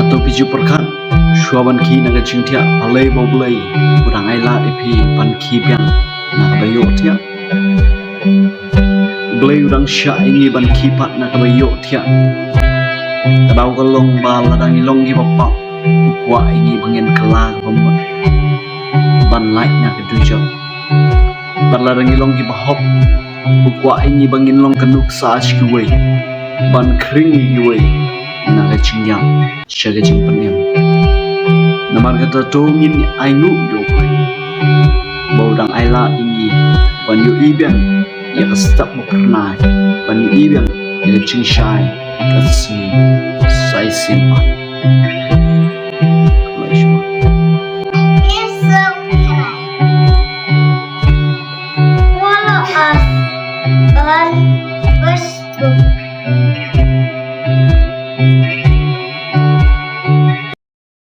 Hato piju pyrkhat shuaban ki naga jingtia palai boblai udang ai la ipi pan ki biang naga bayo tia blai udang sya ingi ban ki pat naga bayo tia kadau galong ba ladang ilong gi bapa ukwa ingi bangin kala bomba ban lai naga dujo ban ladang ilong gi bahop ukwa ingi bangin long kanuk sa kiwei ban kring kiwei naga jingyam shaga jingpenyam namar kata tongin aingu dokai baudang aila ingi ban yu ibiang ya kastap mukernai ban yu ibiang ya jingshai kasni sai simpan